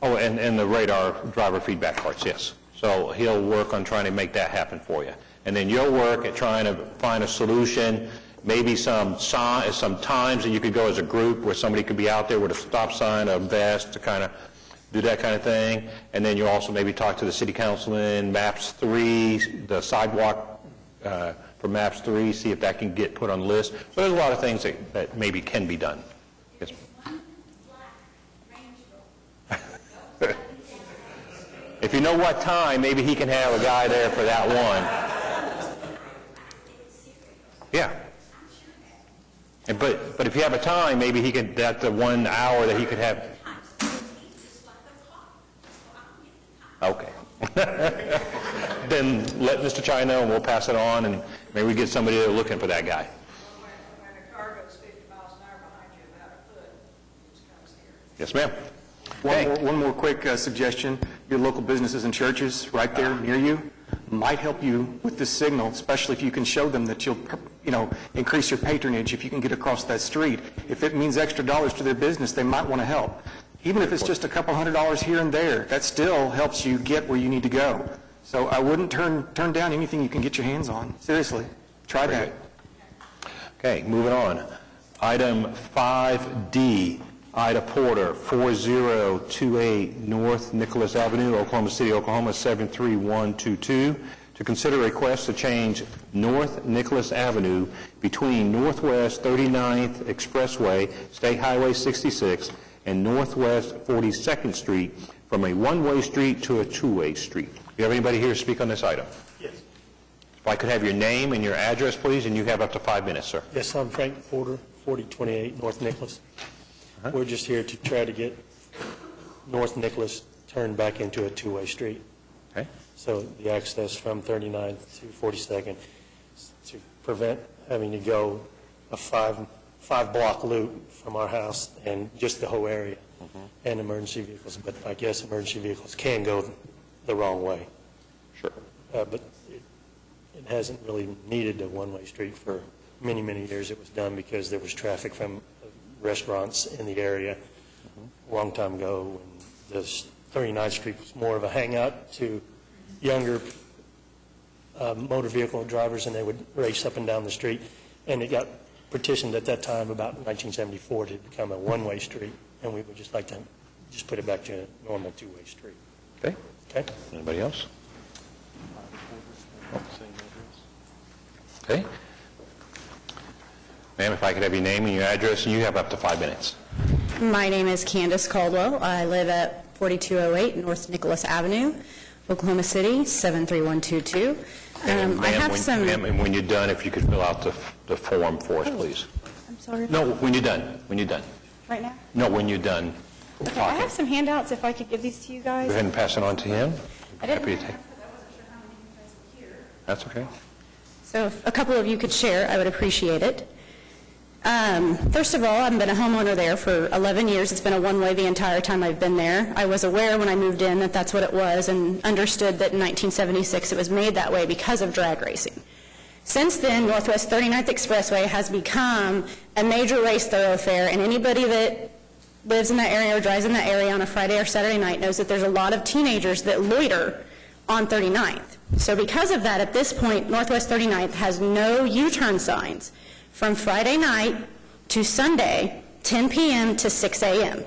Oh, and the radar driver feedback cards, yes. So he'll work on trying to make that happen for you. And then you'll work at trying to find a solution, maybe some times that you could go as a group where somebody could be out there with a stop sign, a vest to kind of do that kind of thing. And then you also maybe talk to the city council in MAPS 3, the sidewalk for MAPS 3, see if that can get put on the list. So there's a lot of things that maybe can be done. Yes. If you know what time, maybe he can have a guy there for that one. Yeah. But if you have a time, maybe he could, that the 1 hour that he could have. Okay. Then let Mr. Chai know and we'll pass it on and maybe we get somebody there looking for that guy. When a car goes 50 miles an hour behind you about a foot, it's kind of scary. Yes, ma'am. One more quick suggestion. Your local businesses and churches right there near you might help you with this signal, especially if you can show them that you'll, increase your patronage if you can get across that street. If it means extra dollars to their business, they might want to help. Even if it's just a couple $100 here and there, that still helps you get where you need to go. So I wouldn't turn down anything you can get your hands on. Seriously, try that. Okay, moving on. Item 5D, Ida Porter, 4028 North Nicholas Avenue, Oklahoma City, Oklahoma, 73122, to consider a request to change North Nicholas Avenue between Northwest 39th Expressway, State Highway 66, and Northwest 42nd Street from a one-way street to a two-way street. Do you have anybody here to speak on this item? Yes. If I could have your name and your address, please, and you have up to 5 minutes, sir. Yes, I'm Frank Porter, 4028 North Nicholas. We're just here to try to get North Nicholas turned back into a two-way street. Okay. So the access from 39th to 42nd to prevent having to go a five-block loop from our house and just the whole area and emergency vehicles. But I guess emergency vehicles can go the wrong way. Sure. But it hasn't really needed a one-way street for many, many years. It was done because there was traffic from restaurants in the area a long time ago. When this 39th Street was more of a hangout to younger motor vehicle drivers, and they would race up and down the street. And it got petitioned at that time, about 1974, to become a one-way street. And we would just like to just put it back to a normal two-way street. Okay. Okay? Anybody else? Okay. Ma'am, if I could have your name and your address, and you have up to 5 minutes. My name is Candace Caldwell. I live at 4208 North Nicholas Avenue, Oklahoma City, 73122. I have some... Ma'am, and when you're done, if you could fill out the form for us, please. I'm sorry. No, when you're done. When you're done. Right now? No, when you're done. Okay, I have some handouts if I could give these to you guys. Go ahead and pass it on to him. I didn't Happy to take. That's okay. So if a couple of you could share, I would appreciate it. First of all, I've been a homeowner there for 11 years. It's been a one-way the entire time I've been there. I was aware when I moved in that that's what it was and understood that in 1976 it was made that way because of drag racing. Since then, Northwest 39th Expressway has become a major race thoroughfare, and anybody that lives in that area or drives in that area on a Friday or Saturday night knows that there's a lot of teenagers that loiter on 39th. So because of that, at this point, Northwest 39th has no U-turn signs from Friday night to Sunday, 10 p.m. to 6 a.m.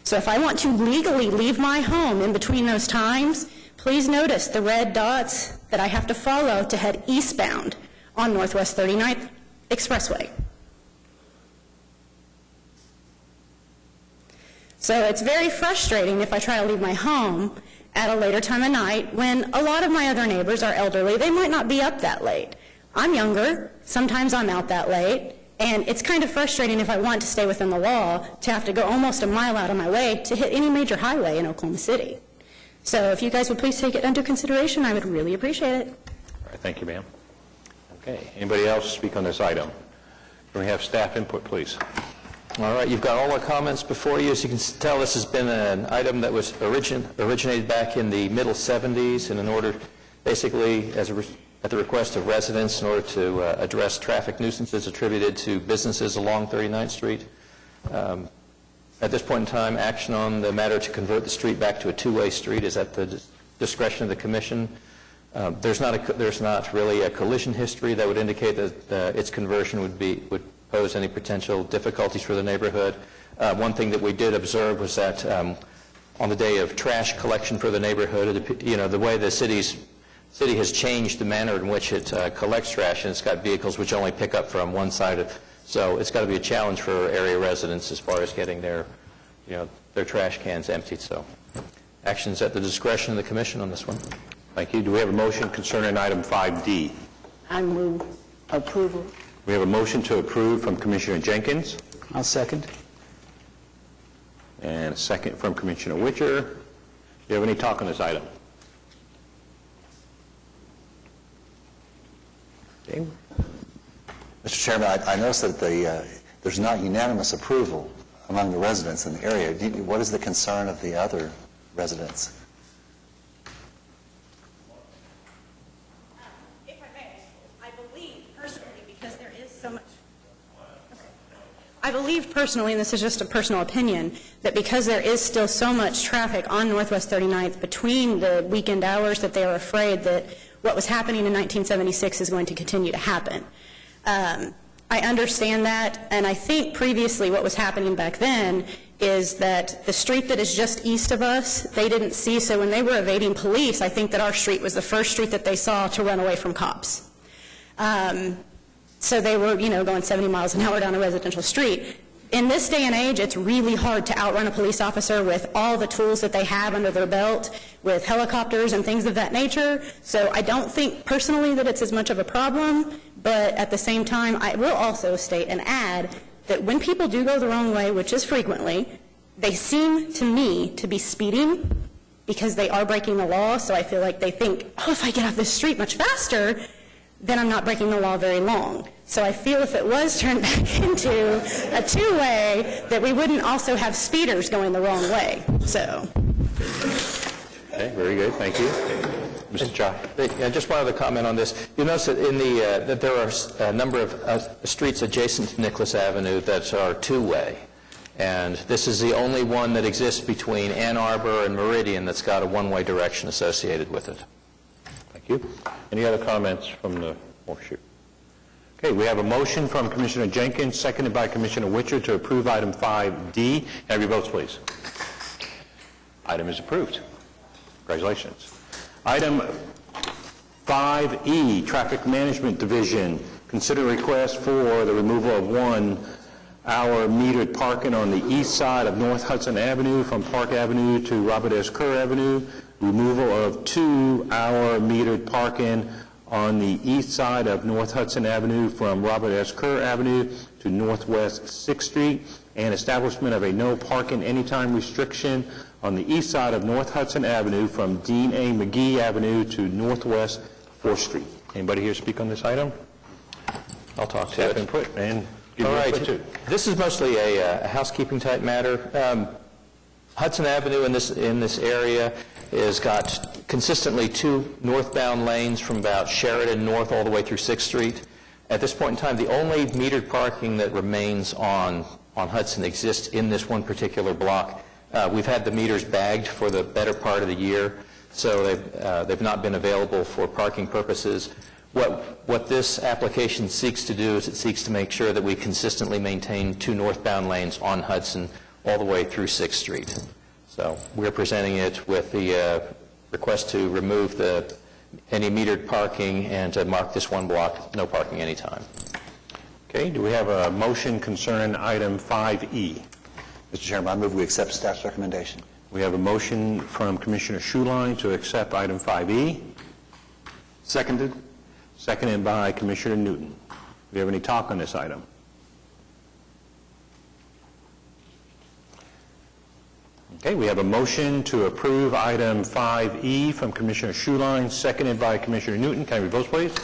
So if I want to legally leave my home in between those times, please notice the red dots that I have to follow to head eastbound on Northwest 39th Expressway. So it's very frustrating if I try to leave my home at a later time of night when a lot of my other neighbors are elderly. They might not be up that late. I'm younger. Sometimes I'm out that late. And it's kind of frustrating if I want to stay within the law to have to go almost a mile out of my way to hit any major highway in Oklahoma City. So if you guys would please take it under consideration, I would really appreciate it. All right, thank you, ma'am. Okay, anybody else speak on this item? Can we have staff input, please? All right, you've got all the comments before you. As you can tell, this has been an item that was originated back in the middle 70s, and in order, basically, at the request of residents, in order to address traffic nuisances attributed to businesses along 39th Street. At this point in time, action on the matter to convert the street back to a two-way street is at the discretion of the commission. There's not really a collision history that would indicate that its conversion would pose any potential difficulties for the neighborhood. One thing that we did observe was that on the day of trash collection for the neighborhood, the way the city has changed the manner in which it collects trash, and it's got vehicles which only pick up from one side so it's got to be a challenge for area residents as far as getting their trash cans emptied. So action's at the discretion of the commission on this one. Thank you. Do we have a motion concerning item 5D? I move approval. We have a motion to approve from Commissioner Jenkins. I'll second. And a second from Commissioner Witcher. Do you have any talk on this item? Okay. Mr. Chairman, I noticed that there's not unanimous approval among the residents in the area. What is the concern of the other residents? If I may, I believe personally, because there is so much... I believe personally, and this is just a personal opinion, that because there is still so much traffic on Northwest 39th between the weekend hours, that they are afraid that what was happening in 1976 is going to continue to happen. I understand that, and I think previously what was happening back then is that the street that is just east of us, they didn't see, so when they were evading police, I think that our street was the first street that they saw to run away from cops. So they were, going 70 miles an hour down a residential street. In this day and age, it's really hard to outrun a police officer with all the tools that they have under their belt, with helicopters and things of that nature. So I don't think personally that it's as much of a problem, but at the same time, I will also state and add that when people do go the wrong way, which is frequently, they seem to me to be speeding because they are breaking the law. So I feel like they think, if I get off this street much faster, then I'm not breaking the law very long. So I feel if it was turned back into a two-way, that we wouldn't also have speeders going the wrong way. So. Okay, very good. Thank you. Mr. Chai. Just one other comment on this. You'll notice that that there are a number of streets adjacent to Nicholas Avenue that are two-way. And this is the only one that exists between Ann Arbor and Meridian that's got a one-way direction associated with it. Thank you. Any other comments from the shoot? Okay, we have a motion from Commissioner Jenkins, seconded by Commissioner Witcher, to approve item 5D. Have your votes, please. Item is approved. Congratulations. Item 5E, Traffic Management Division. Consider request for the removal of 1 hour metered parking on the east side of North Hudson Avenue from Park Avenue to Robert S. Kerr Avenue. Removal of 2 hour metered parking on the east side of North Hudson Avenue from Robert S. Kerr Avenue to Northwest 6th Street, and establishment of a no parking anytime restriction on the east side of North Hudson Avenue from Dean A. McGee Avenue to Northwest 4th Street. Anybody here speak on this item? I'll talk to Staff it. input and give All your right. input too. This is mostly a housekeeping type matter. Hudson Avenue in this area has got consistently 2 northbound lanes from about Sheridan north all the way through 6th Street. At this point in time, the only metered parking that remains on Hudson exists in this one particular block. We've had the meters bagged for the better part of the year, so they've not been available for parking purposes. What this application seeks to do is it seeks to make sure that we consistently maintain 2 northbound lanes on Hudson all the way through 6th Street. So we're presenting it with the request to remove any metered parking and to mark this one block no parking anytime. Okay, do we have a motion concerning item 5E? Mr. Chairman, I move we accept staff's recommendation. We have a motion from Commissioner Schuline to accept item 5E. Seconded. Seconded by Commissioner Newton. Do we have any talk on this item? Okay, we have a motion to approve item 5E from Commissioner Schuline, seconded by Commissioner Newton. Can I have your votes, please?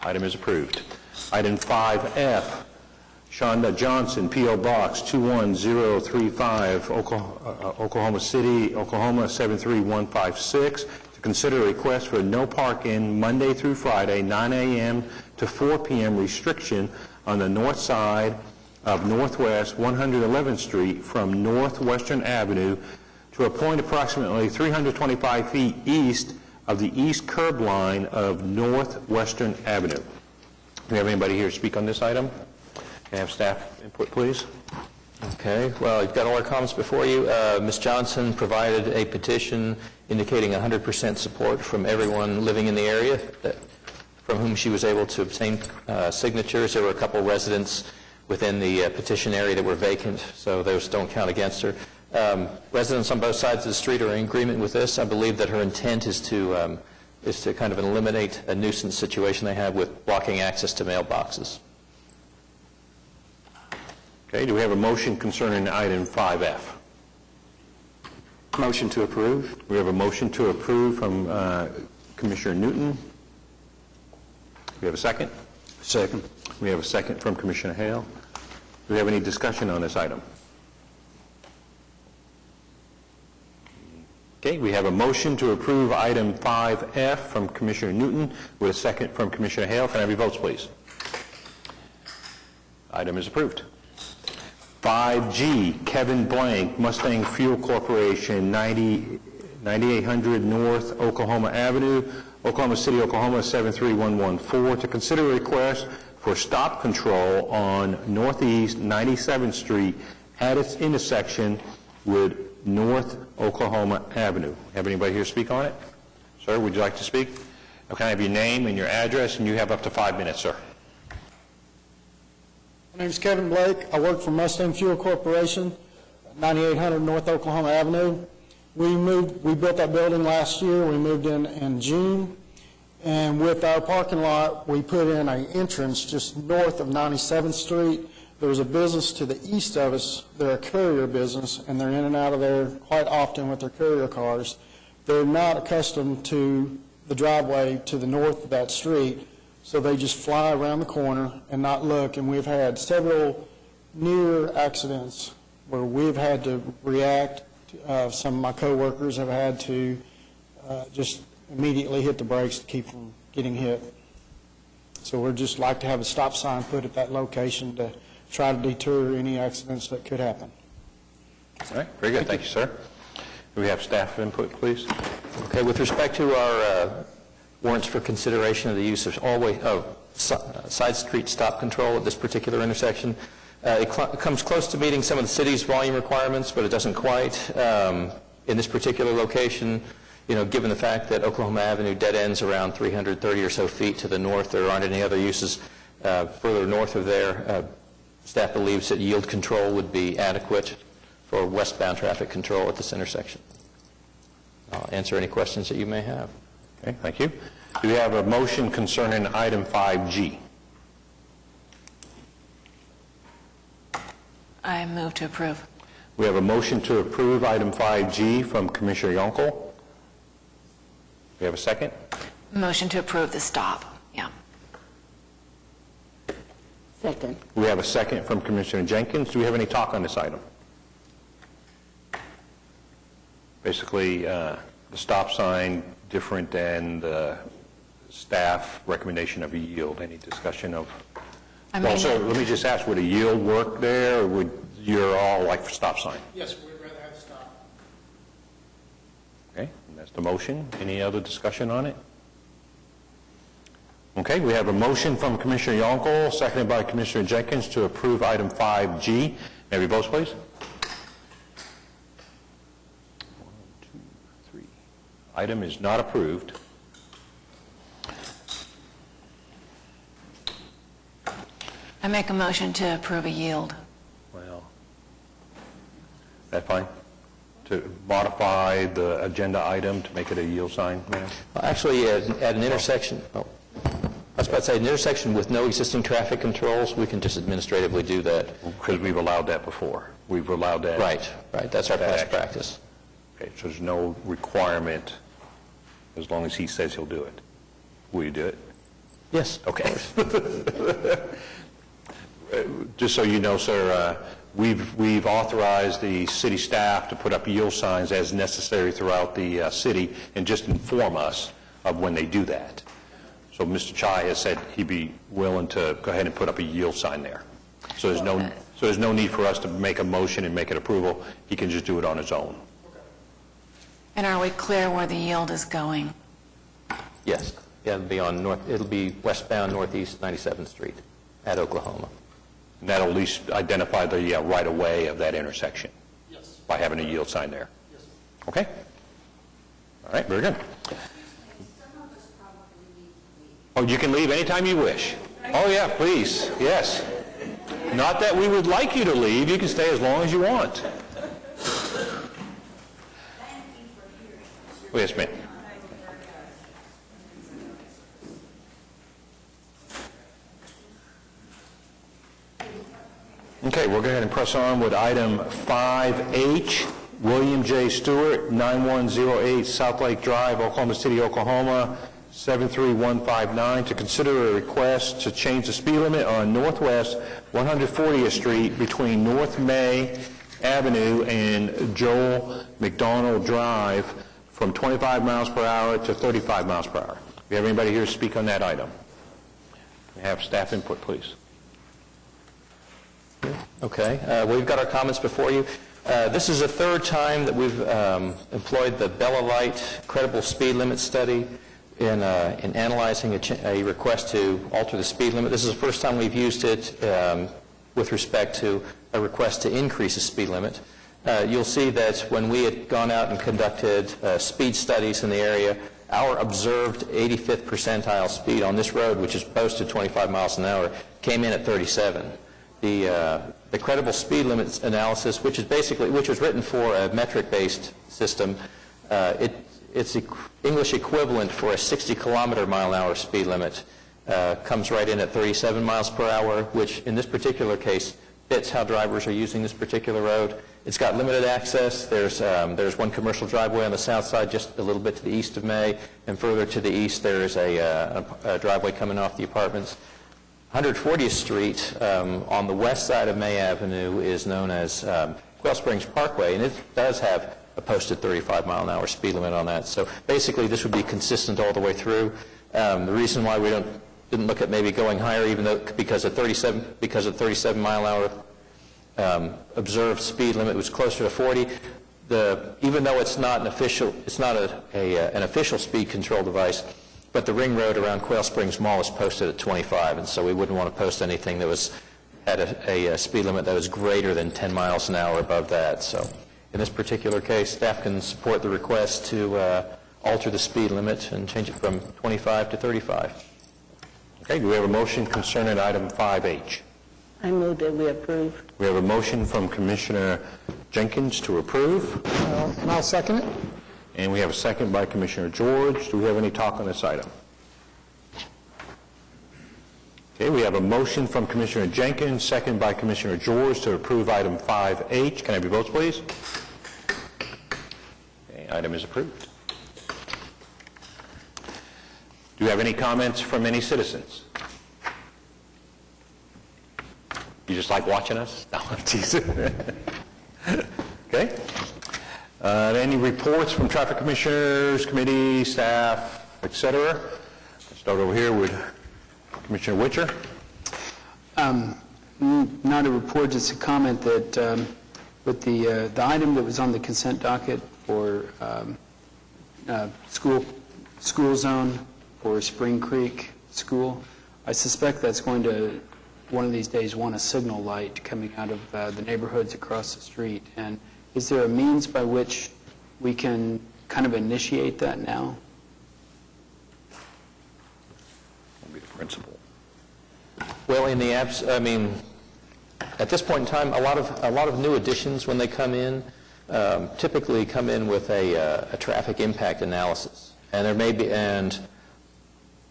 Item is approved. Item 5F, Shonda Johnson, P.O. Box 21035, Oklahoma City, Oklahoma 73156, to consider a request for no parking Monday through Friday, 9 a.m. to 4 p.m. restriction on the north side of Northwest 111th Street from Northwestern Avenue to a point approximately 325 feet east of the east curb line of Northwestern Avenue. Do we have anybody here to speak on this item? Can I have staff input, please? Okay, well, you've got all our comments before you. Ms. Johnson provided a petition indicating 100% support from everyone living in the area, from whom she was able to obtain signatures. There were a couple residents within the petition area that were vacant, so those don't count against her. Residents on both sides of the street are in agreement with this. I believe that her intent is to kind of eliminate a nuisance situation they have with blocking access to mailboxes. Okay, do we have a motion concerning item 5F? Motion to approve. We have a motion to approve from Commissioner Newton. We have a second? Second. We have a second from Commissioner Hale. Do we have any discussion on this item? Okay, we have a motion to approve item 5F from Commissioner Newton with a second from Commissioner Hale. Can I have your votes, please? Item is approved. 5G, Kevin Blank, Mustang Fuel Corporation, 9800 North Oklahoma Avenue, Oklahoma City, Oklahoma 73114, to consider a request for stop control on Northeast 97th Street at its intersection with North Oklahoma Avenue. Have anybody here speak on it? Sir, would you like to speak? Can I have your name and your address, and you have up to 5 minutes, sir. My name is Kevin Blake. I work for Mustang Fuel Corporation, 9800 North Oklahoma Avenue. We built that building last year. We moved in June. And with our parking lot, we put in an entrance just north of 97th Street. There was a business to the east of us. They're a courier business, and they're in and out of there quite often with their courier cars. They're not accustomed to the driveway to the north of that street, so they just fly around the corner and not look. And we've had several near accidents where we've had to react. Some of my coworkers have had to just immediately hit the brakes to keep from getting hit. So we'd just like to have a stop sign put at that location to try to deter any accidents that could happen. All right, very good. Thank you, sir. Do we have staff input, please? Okay, with respect to our warrants for consideration of the use of side street stop control at this particular intersection, it comes close to meeting some of the city's volume requirements, but it doesn't quite. In this particular location, given the fact that Oklahoma Avenue dead ends around 330 or so feet to the north, there aren't any other uses further north of there. Staff believes that yield control would be adequate for westbound traffic control at this intersection. I'll answer any questions that you may have. Okay, thank you. Do we have a motion concerning item 5G? I move to approve. We have a motion to approve item 5G from Commissioner Yonkel. We have a second? Motion to approve the stop. Yeah. Second. We have a second from Commissioner Jenkins. Do we have any talk on this item? Basically, the stop sign different than the staff recommendation of a yield. Any discussion of? Well, so let me just ask, would a yield work there, or would you're all like for stop sign? Yes, we'd rather have a stop. Okay, and that's the motion. Any other discussion on it? Okay, we have a motion from Commissioner Yonkel, seconded by Commissioner Jenkins, to approve item 5G. May I have your votes, please? 1, 2, 3. Item is not approved. I make a motion to approve a yield. Well, that fine? To modify the agenda item to make it a yield sign, ma'am? Well, actually, at an intersection, I was about to say, an intersection with no existing traffic controls, we can just administratively do that. Because we've allowed that before. We've allowed that. Right. That's our past practice. Okay, so there's no requirement as long as he says he'll do it. Will you do it? Yes. Okay. Just so you know, sir, we've authorized the city staff to put up yield signs as necessary throughout the city and just inform us of when they do that. So Mr. Chai has said he'd be willing to go ahead and put up a yield sign there. So there's no need for us to make a motion and make an approval. He can just do it on his own. And are we clear where the yield is going? Yes. Yeah, it'll be westbound Northeast 97th Street at Oklahoma. And that'll at least identify the right-of-way of that intersection. Yes. By having a yield sign there. Yes. Okay? All right, very good. Oh, you can leave anytime you wish. Oh, yeah, please. Yes. Not that we would like you to leave. You can stay as long as you want. Oh, yes, ma'am. Okay, we'll go ahead and press on with item 5H. William J. Stewart, 9108 South Lake Drive, Oklahoma City, Oklahoma, 73159, to consider a request to change the speed limit on Northwest 140th Street between North May Avenue and Joel McDonald Drive from 25 miles per hour to 35 miles per hour. Do we have anybody here to speak on that item? We have staff input, please. Okay, we've got our comments before you. This is the third time that we've employed the Bella Light credible speed limit study in analyzing a request to alter the speed limit. This is the first time we've used it with respect to a request to increase the speed limit. You'll see that when we had gone out and conducted speed studies in the area, our observed 85th percentile speed on this road, which is posted 25 miles an hour, came in at 37. The credible speed limits analysis, which was written for a metric-based system, its English equivalent for a 60-kilometer-mile-an-hour speed limit comes right in at 37 miles per hour, which in this particular case fits how drivers are using this particular road. It's got limited access. There's one commercial driveway on the south side, just a little bit to the east of May, and further to the east there's a driveway coming off the apartments. 140th Street on the west side of May Avenue is known as Quail Springs Parkway, and it does have a posted 35-mile-an-hour speed limit on that. So basically, this would be consistent all the way through. The reason why we didn't look at maybe going higher, even though because of 37-mile-an-hour observed speed limit was closer to 40. Even though it's not an official speed control device, but the ring road around Quail Springs Mall is posted at 25, and so we wouldn't want to post anything that was at a speed limit that was greater than 10 miles an hour above that. So in this particular case, staff can support the request to alter the speed limit and change it from 25 to 35. Okay, do we have a motion concerning item 5H? I move that we approve. We have a motion from Commissioner Jenkins to approve. And I'll second it. And we have a second by Commissioner George. Do we have any talk on this item? Okay, we have a motion from Commissioner Jenkins, second by Commissioner George to approve item 5H. Can I have your votes, please? Okay, item is approved. Do you have any comments from any citizens? You just like watching us? No, I'm teasing. Okay. Any reports from traffic commissioners, committee, staff, et cetera? Let's start over here with Commissioner Witcher. Not a report, just a comment that with the item that was on the consent docket for school zone for Spring Creek School, I suspect that's going to one of these days want a signal light coming out of the neighborhoods across the street. And is there a means by which we can kind of initiate that now? That'll be the principal. Well, at this point in time, a lot of new additions when they come in typically come in with a traffic impact analysis, and there may be, and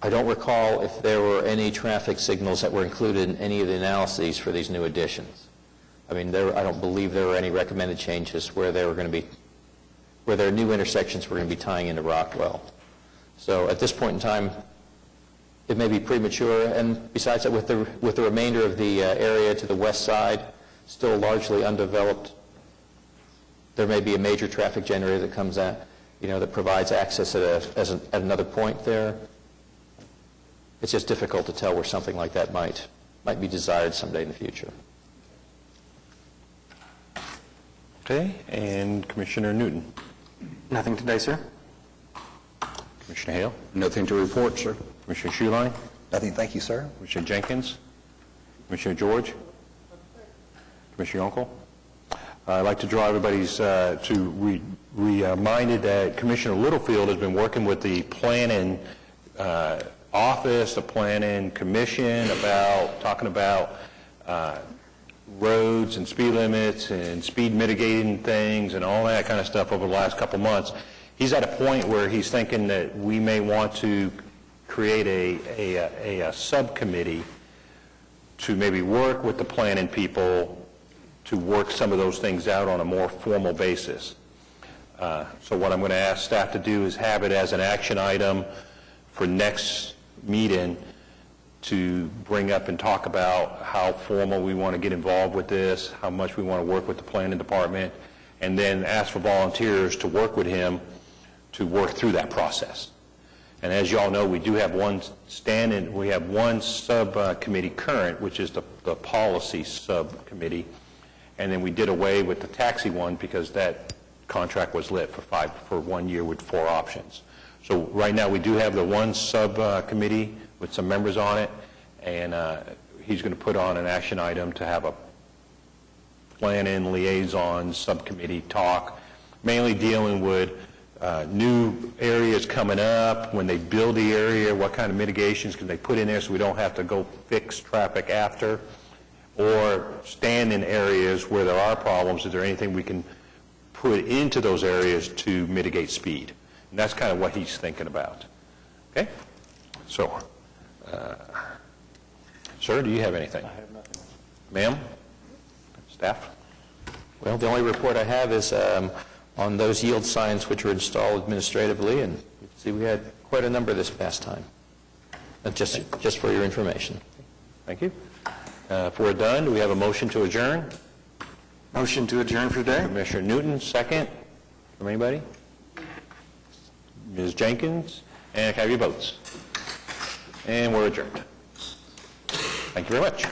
I don't recall if there were any traffic signals that were included in any of the analyses for these new additions. I don't believe there were any recommended changes where there are new intersections we're going to be tying into Rockwell. So at this point in time, it may be premature, and besides that, with the remainder of the area to the west side still largely undeveloped, there may be a major traffic generator that comes out, that provides access at another point there. It's just difficult to tell where something like that might be desired someday in the future. Okay, and Commissioner Newton. Nothing today, sir. Commissioner Hale. Nothing to report, sir. Commissioner Schuline. Nothing, thank you, sir. Commissioner Jenkins. Commissioner George. Commissioner Yonkel. I'd like to draw everybody's reminded that Commissioner Littlefield has been working with the planning office, the planning commission, talking about roads and speed limits and speed mitigating things and all that kind of stuff over the last couple months. He's at a point where he's thinking that we may want to create a subcommittee to maybe work with the planning people to work some of those things out on a more formal basis. So what I'm going to ask staff to do is have it as an action item for next meeting to bring up and talk about how formal we want to get involved with this, how much we want to work with the planning department, and then ask for volunteers to work with him to work through that process. And as you all know, we do have one subcommittee current, which is the policy subcommittee, and then we did away with the taxi one because that contract was lit for 1 year with 4 options. So right now we do have the one subcommittee with some members on it, and he's going to put on an action item to have a planning liaison subcommittee talk, mainly dealing with new areas coming up, when they build the area, what kind of mitigations can they put in there so we don't have to go fix traffic after, or stand in areas where there are problems. Is there anything we can put into those areas to mitigate speed? And that's kind of what he's thinking about. Okay? So, sir, do you have anything? I have nothing. Ma'am? Staff? Well, the only report I have is on those yield signs which were installed administratively, and you can see we had quite a number this past time. Just for your information. Thank you. If we're done, do we have a motion to adjourn? Motion to adjourn for today. Commissioner Newton, second. From anybody? Ms. Jenkins? And can I have your votes? And we're adjourned. Thank you very much.